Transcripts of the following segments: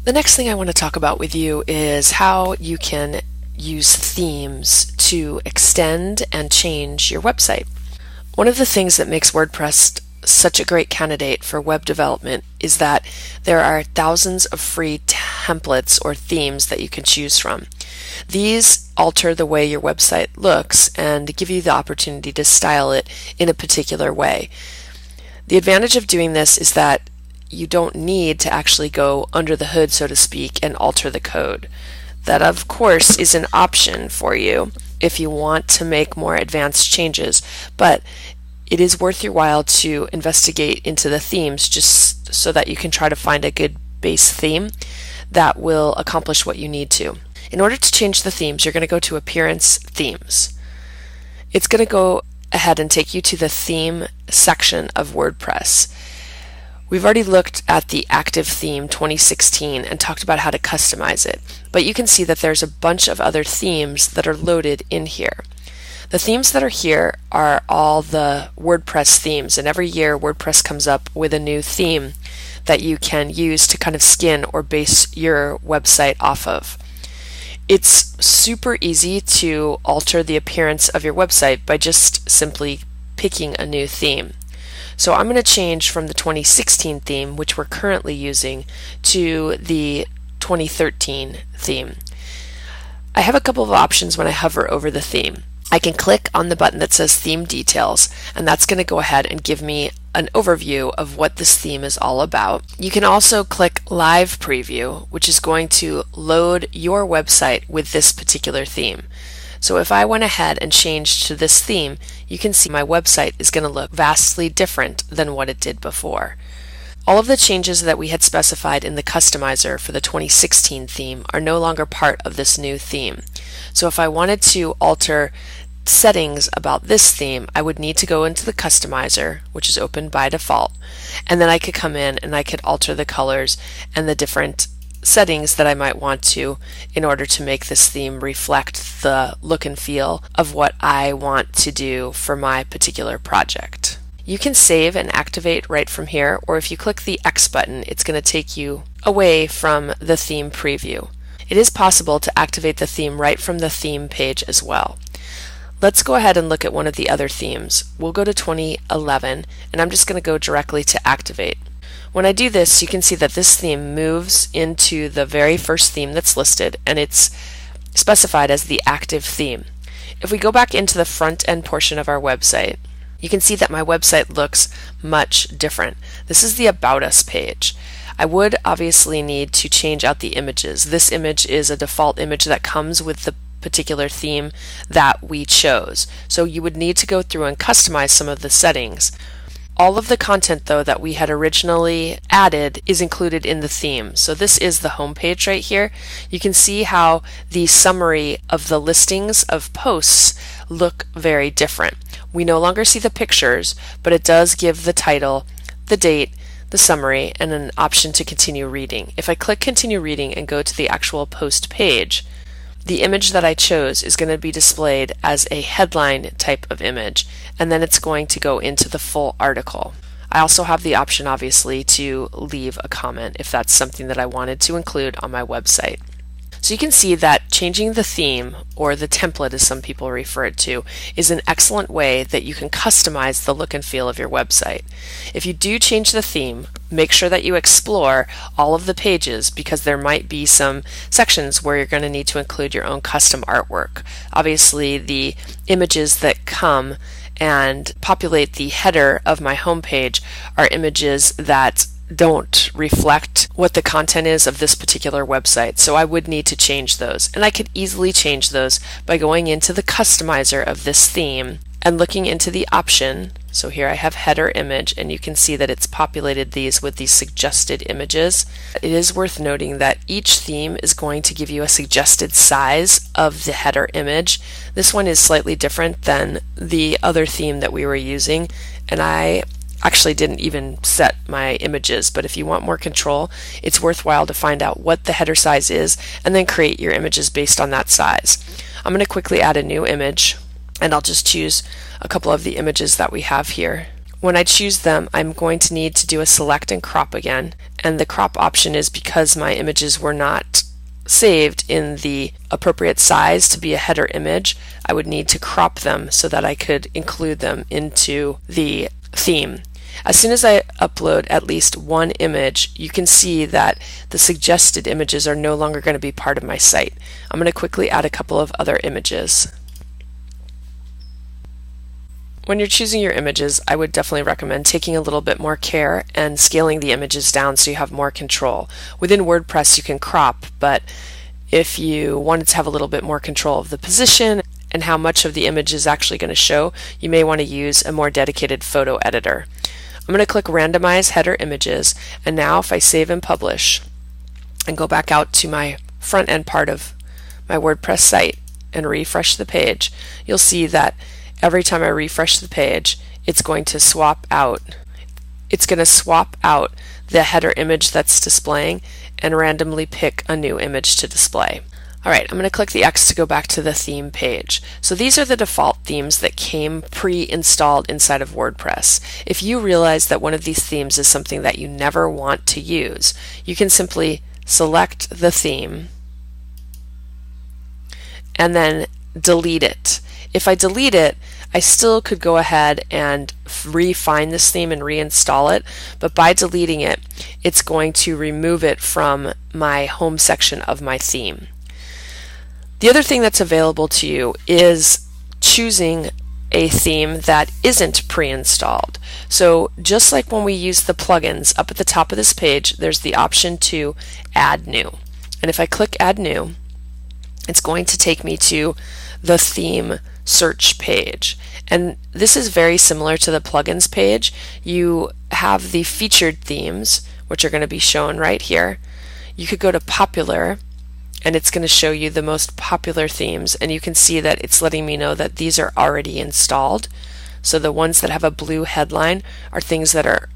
The next thing I want to talk about with you is how you can use themes to extend and change your website. One of the things that makes WordPress such a great candidate for web development is that there are thousands of free templates or themes that you can choose from. These alter the way your website looks and give you the opportunity to style it in a particular way. The advantage of doing this is that you don't need to actually go under the hood, so to speak, and alter the code. That, of course, is an option for you if you want to make more advanced changes, but it is worth your while to investigate into the themes just so that you can try to find a good base theme that will accomplish what you need to. In order to change the themes, you're going to go to Appearance Themes. It's going to go ahead and take you to the theme section of WordPress. We've already looked at the active theme 2016 and talked about how to customize it, but you can see that there's a bunch of other themes that are loaded in here. The themes that are here are all the WordPress themes, and every year WordPress comes up with a new theme that you can use to kind of skin or base your website off of. It's super easy to alter the appearance of your website by just simply picking a new theme. So I'm going to change from the 2016 theme, which we're currently using, to the 2013 theme. I have a couple of options when I hover over the theme. I can click on the button that says Theme Details, and that's going to go ahead and give me an overview of what this theme is all about. You can also click Live Preview, which is going to load your website with this particular theme. So if I went ahead and changed to this theme, you can see my website is going to look vastly different than what it did before. All of the changes that we had specified in the customizer for the 2016 theme are no longer part of this new theme. So if I wanted to alter settings about this theme, I would need to go into the customizer, which is open by default, and then I could come in and I could alter the colors and the different settings that I might want to in order to make this theme reflect the look and feel of what I want to do for my particular project. You can save and activate right from here, or if you click the X button, it's going to take you away from the theme preview. It is possible to activate the theme right from the theme page as well. Let's go ahead and look at one of the other themes. We'll go to 2011, and I'm just going to go directly to Activate. When I do this, you can see that this theme moves into the very first theme that's listed, and it's specified as the active theme. If we go back into the front end portion of our website, you can see that my website looks much different. This is the About Us page. I would obviously need to change out the images. This image is a default image that comes with the particular theme that we chose. So you would need to go through and customize some of the settings. All of the content, though, that we had originally added is included in the theme. So this is the home page right here. You can see how the summary of the listings of posts look very different. We no longer see the pictures, but it does give the title, the date, the summary, and an option to continue reading. If I click continue reading and go to the actual post page, the image that I chose is going to be displayed as a headline type of image, and then it's going to go into the full article. I also have the option, obviously, to leave a comment if that's something that I wanted to include on my website. So you can see that changing the theme, or the template as some people refer it to, is an excellent way that you can customize the look and feel of your website. If you do change the theme, make sure that you explore all of the pages, because there might be some sections where you're going to need to include your own custom artwork. Obviously, the images that come and populate the header of my homepage are images that don't reflect what the content is of this particular website, so I would need to change those, and I could easily change those by going into the customizer of this theme and looking into the option. So here I have header image, and you can see that it's populated these with these suggested images. It is worth noting that each theme is going to give you a suggested size of the header image. This one is slightly different than the other theme that we were using, and I actually didn't even set my images, but if you want more control, it's worthwhile to find out what the header size is and then create your images based on that size. I'm going to quickly add a new image, and I'll just choose a couple of the images that we have here. When I choose them, I'm going to need to do a select and crop again, and the crop option is because my images were not saved in the appropriate size to be a header image. I would need to crop them so that I could include them into the theme. As soon as I upload at least one image, you can see that the suggested images are no longer going to be part of my site. I'm going to quickly add a couple of other images. When you're choosing your images, I would definitely recommend taking a little bit more care and scaling the images down so you have more control. Within WordPress you can crop, but if you wanted to have a little bit more control of the position and how much of the image is actually going to show, you may want to use a more dedicated photo editor. I'm going to click Randomize Header Images, and now if I save and publish and go back out to my front end part of my WordPress site and refresh the page, you'll see that every time I refresh the page, it's going to swap out. It's going to swap out the header image that's displaying and randomly pick a new image to display. Alright, I'm going to click the X to go back to the theme page. So these are the default themes that came pre-installed inside of WordPress. If you realize that one of these themes is something that you never want to use, you can simply select the theme and then delete it. If I delete it, I still could go ahead and refine this theme and reinstall it, but by deleting it, it's going to remove it from my home section of my theme. The other thing that's available to you is choosing a theme that isn't pre-installed. So just like when we use the plugins, up at the top of this page, there's the option to add new. And if I click add new, it's going to take me to the theme search page. And this is very similar to the plugins page. You have the featured themes, which are going to be shown right here. You could go to popular, and it's going to show you the most popular themes, and you can see that it's letting me know that these are already installed. So the ones that have a blue headline are things that are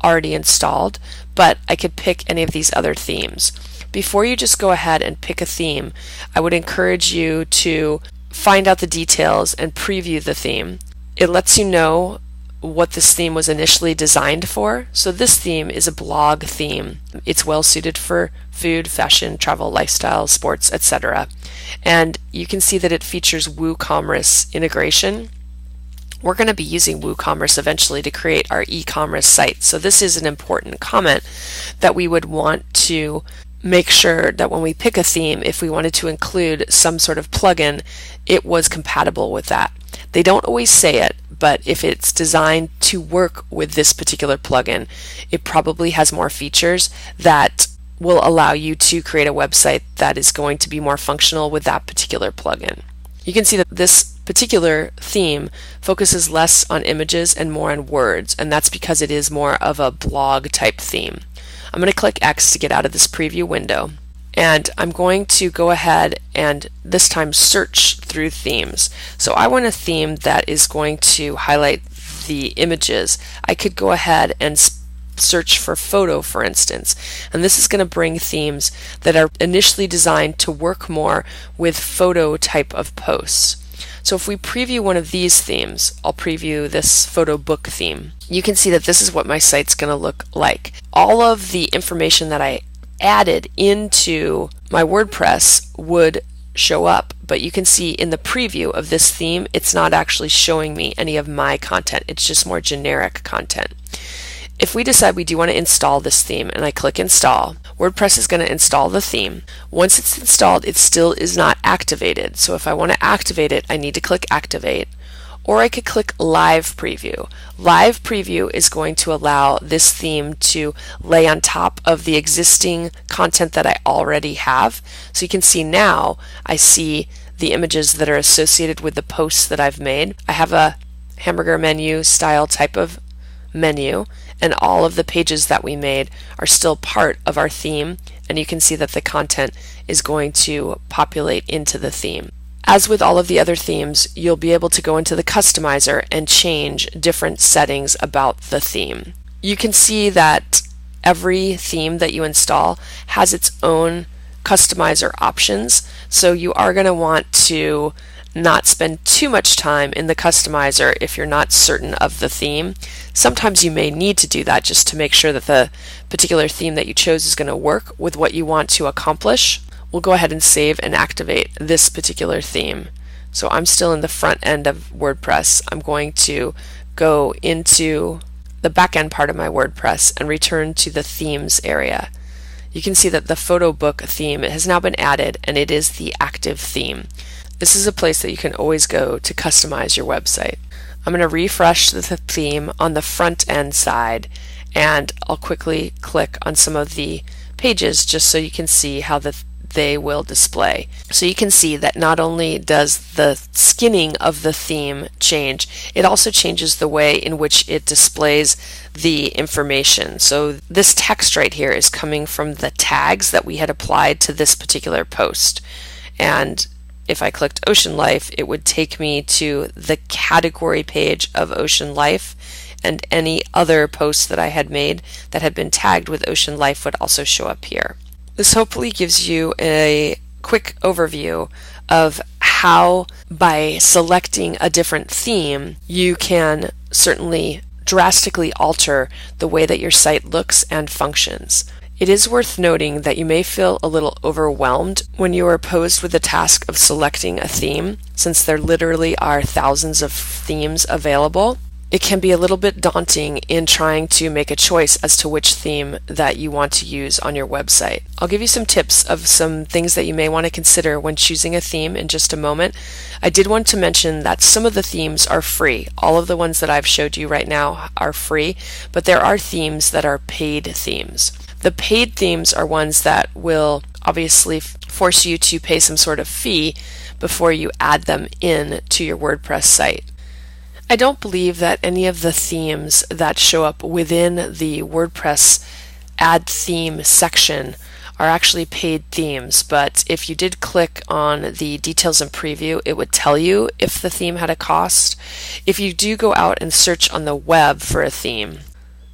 already installed, but I could pick any of these other themes. Before you just go ahead and pick a theme, I would encourage you to find out the details and preview the theme. It lets you know what this theme was initially designed for. So this theme is a blog theme. It's well suited for food, fashion, travel, lifestyle, sports, etc. And you can see that it features WooCommerce integration. We're going to be using WooCommerce eventually to create our e-commerce site. So this is an important comment that we would want to make sure that when we pick a theme, if we wanted to include some sort of plugin, it was compatible with that. They don't always say it, but if it's designed to work with this particular plugin, it probably has more features that will allow you to create a website that is going to be more functional with that particular plugin. You can see that this particular theme focuses less on images and more on words, and that's because it is more of a blog type theme. I'm going to click X to get out of this preview window, and I'm going to go ahead and this time search through themes. So I want a theme that is going to highlight the images. I could go ahead and search for photo, for instance, and this is going to bring themes that are initially designed to work more with photo type of posts. So if we preview one of these themes, I'll preview this photo book theme. You can see that this is what my site's going to look like. All of the information that I added into my WordPress would show up, but you can see in the preview of this theme, it's not actually showing me any of my content. It's just more generic content. If we decide we do want to install this theme and I click install, WordPress is going to install the theme. Once it's installed, it still is not activated. So if I want to activate it, I need to click activate, or I could click live preview. Live preview is going to allow this theme to lay on top of the existing content that I already have. So you can see now I see the images that are associated with the posts that I've made. I have a hamburger menu style type of menu, and all of the pages that we made are still part of our theme, and you can see that the content is going to populate into the theme. As with all of the other themes, you'll be able to go into the customizer and change different settings about the theme. You can see that every theme that you install has its own customizer options, so you are going to want to not spend too much time in the customizer if you're not certain of the theme. Sometimes you may need to do that just to make sure that the particular theme that you chose is going to work with what you want to accomplish. We'll go ahead and save and activate this particular theme. So I'm still in the front end of WordPress. I'm going to go into the back end part of my WordPress and return to the themes area. You can see that the photo book theme has now been added, and it is the active theme. This is a place that you can always go to customize your website. I'm going to refresh the theme on the front end side, and I'll quickly click on some of the pages just so you can see how they will display. So you can see that not only does the skinning of the theme change, it also changes the way in which it displays the information. So this text right here is coming from the tags that we had applied to this particular post. And if I clicked Ocean Life, it would take me to the category page of Ocean Life, and any other posts that I had made that had been tagged with Ocean Life would also show up here. This hopefully gives you a quick overview of how, by selecting a different theme, you can certainly drastically alter the way that your site looks and functions. It is worth noting that you may feel a little overwhelmed when you are posed with the task of selecting a theme, since there literally are thousands of themes available. It can be a little bit daunting in trying to make a choice as to which theme that you want to use on your website. I'll give you some tips of some things that you may want to consider when choosing a theme in just a moment. I did want to mention that some of the themes are free. All of the ones that I've showed you right now are free, but there are themes that are paid themes. The paid themes are ones that will obviously force you to pay some sort of fee before you add them in to your WordPress site. I don't believe that any of the themes that show up within the WordPress Add Theme section are actually paid themes, but if you did click on the details and preview, it would tell you if the theme had a cost. If you do go out and search on the web for a theme,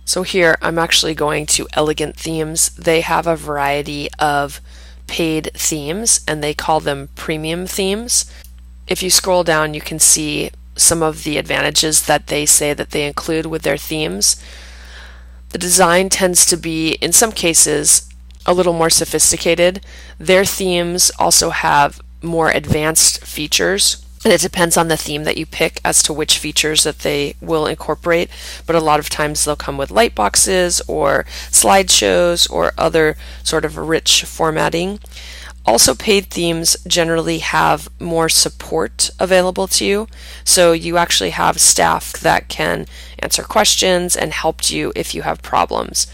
so here I'm actually going to Elegant Themes. They have a variety of paid themes and they call them premium themes. If you scroll down, you can see some of the advantages that they say that they include with their themes. The design tends to be, in some cases, a little more sophisticated. Their themes also have more advanced features, and it depends on the theme that you pick as to which features that they will incorporate, but a lot of times they'll come with light boxes or slideshows or other sort of rich formatting. Also, paid themes generally have more support available to you, so you actually have staff that can answer questions and help you if you have problems.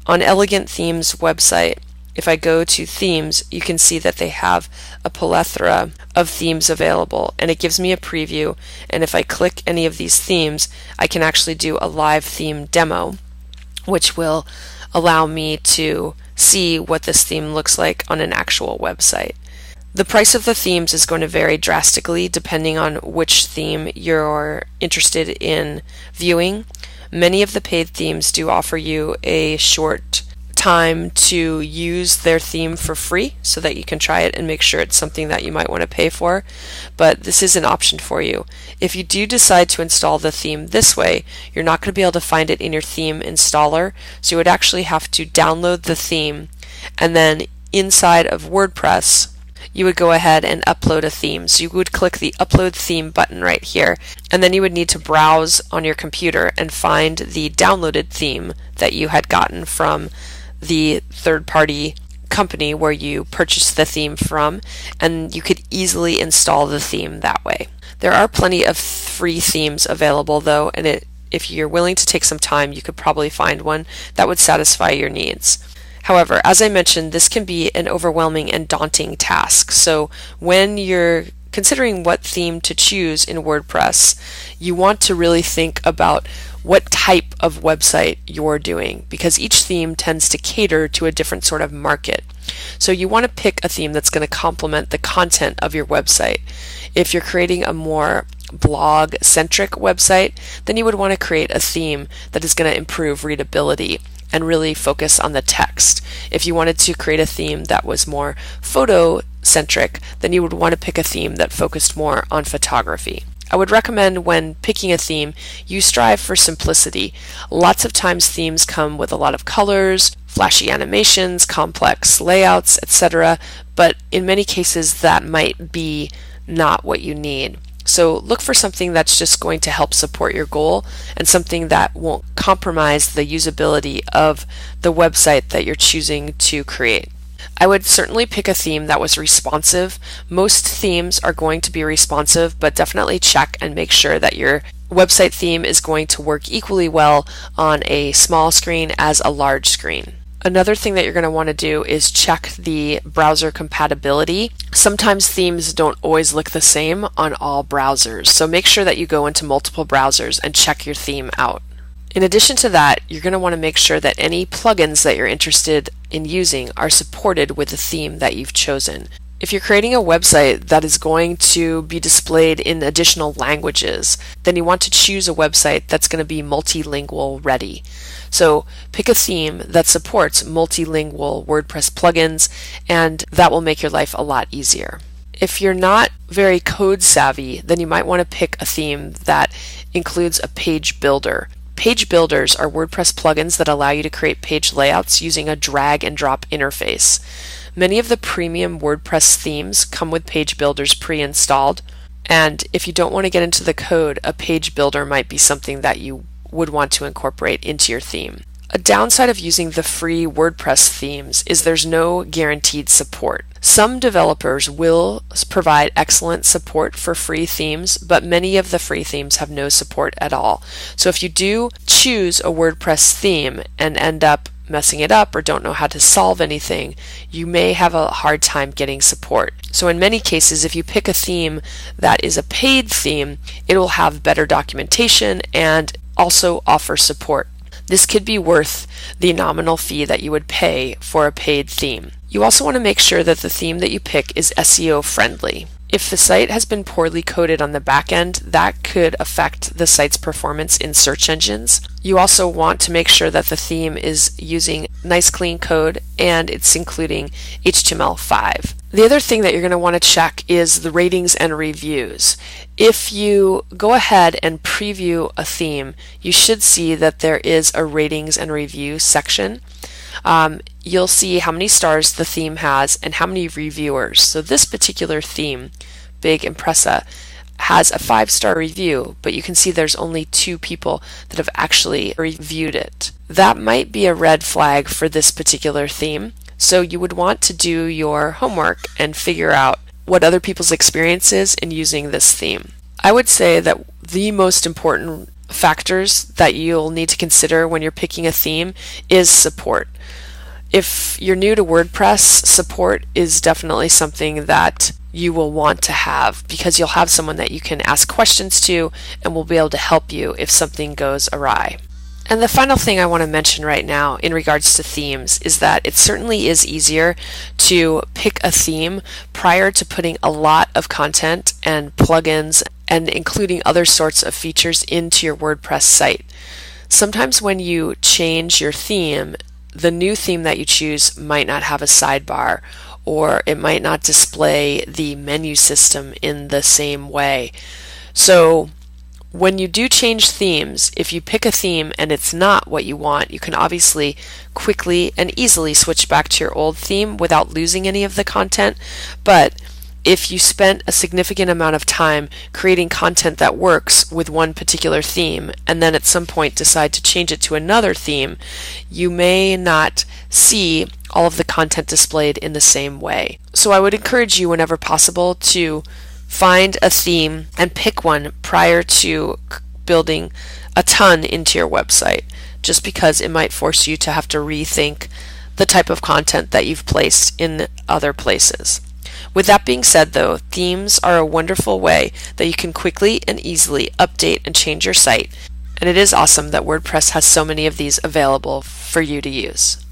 On Elegant Themes website, if I go to themes, you can see that they have a plethora of themes available, and it gives me a preview, and if I click any of these themes, I can actually do a live theme demo, which will allow me to see what this theme looks like on an actual website. The price of the themes is going to vary drastically depending on which theme you're interested in viewing. Many of the paid themes do offer you a short time to use their theme for free so that you can try it and make sure it's something that you might want to pay for, but this is an option for you. If you do decide to install the theme this way, you're not going to be able to find it in your theme installer, so you would actually have to download the theme, and then inside of WordPress you would go ahead and upload a theme. So you would click the upload theme button right here, and then you would need to browse on your computer and find the downloaded theme that you had gotten from the third-party company where you purchased the theme from, and you could easily install the theme that way. There are plenty of free themes available though, and if you're willing to take some time, you could probably find one that would satisfy your needs. However, as I mentioned, this can be an overwhelming and daunting task, so when you're considering what theme to choose in WordPress, you want to really think about what type of website you're doing, because each theme tends to cater to a different sort of market. So you want to pick a theme that's going to complement the content of your website. If you're creating a more blog-centric website, then you would want to create a theme that is going to improve readability and really focus on the text. If you wanted to create a theme that was more photo centric, then you would want to pick a theme that focused more on photography. I would recommend when picking a theme, you strive for simplicity. Lots of times themes come with a lot of colors, flashy animations, complex layouts, etc., but in many cases that might be not what you need. So look for something that's just going to help support your goal and something that won't compromise the usability of the website that you're choosing to create. I would certainly pick a theme that was responsive. Most themes are going to be responsive, but definitely check and make sure that your website theme is going to work equally well on a small screen as a large screen. Another thing that you're going to want to do is check the browser compatibility. Sometimes themes don't always look the same on all browsers, so make sure that you go into multiple browsers and check your theme out. In addition to that, you're going to want to make sure that any plugins that you're interested in using are supported with the theme that you've chosen. If you're creating a website that is going to be displayed in additional languages, then you want to choose a website that's going to be multilingual ready. So pick a theme that supports multilingual WordPress plugins, and that will make your life a lot easier. If you're not very code savvy, then you might want to pick a theme that includes a page builder. Page builders are WordPress plugins that allow you to create page layouts using a drag and drop interface. Many of the premium WordPress themes come with page builders pre-installed, and if you don't want to get into the code, a page builder might be something that you would want to incorporate into your theme. A downside of using the free WordPress themes is there's no guaranteed support. Some developers will provide excellent support for free themes, but many of the free themes have no support at all. So if you do choose a WordPress theme and end up messing it up or don't know how to solve anything, you may have a hard time getting support. So in many cases, if you pick a theme that is a paid theme, it will have better documentation and also offer support. This could be worth the nominal fee that you would pay for a paid theme. You also want to make sure that the theme that you pick is SEO friendly. If the site has been poorly coded on the back end, that could affect the site's performance in search engines. You also want to make sure that the theme is using nice clean code and it's including HTML5. The other thing that you're going to want to check is the ratings and reviews. If you go ahead and preview a theme, you should see that there is a ratings and review section. You'll see how many stars the theme has and how many reviewers. So this particular theme, Big Impressa, has a 5-star review, but you can see there's only 2 people that have actually reviewed it. That might be a red flag for this particular theme, so you would want to do your homework and figure out what other people's experience is in using this theme. I would say that the most important factors that you'll need to consider when you're picking a theme is support. If you're new to WordPress, support is definitely something that you will want to have because you'll have someone that you can ask questions to and will be able to help you if something goes awry. And the final thing I want to mention right now in regards to themes is that it certainly is easier to pick a theme prior to putting a lot of content and plugins and including other sorts of features into your WordPress site. Sometimes when you change your theme, the new theme that you choose might not have a sidebar, or it might not display the menu system in the same way. So when you do change themes, if you pick a theme and it's not what you want, you can obviously quickly and easily switch back to your old theme without losing any of the content. But if you spent a significant amount of time creating content that works with one particular theme and then at some point decide to change it to another theme, you may not see all of the content displayed in the same way. So I would encourage you whenever possible to find a theme and pick one prior to building a ton into your website, just because it might force you to have to rethink the type of content that you've placed in other places. With that being said though, themes are a wonderful way that you can quickly and easily update and change your site, and it is awesome that WordPress has so many of these available for you to use.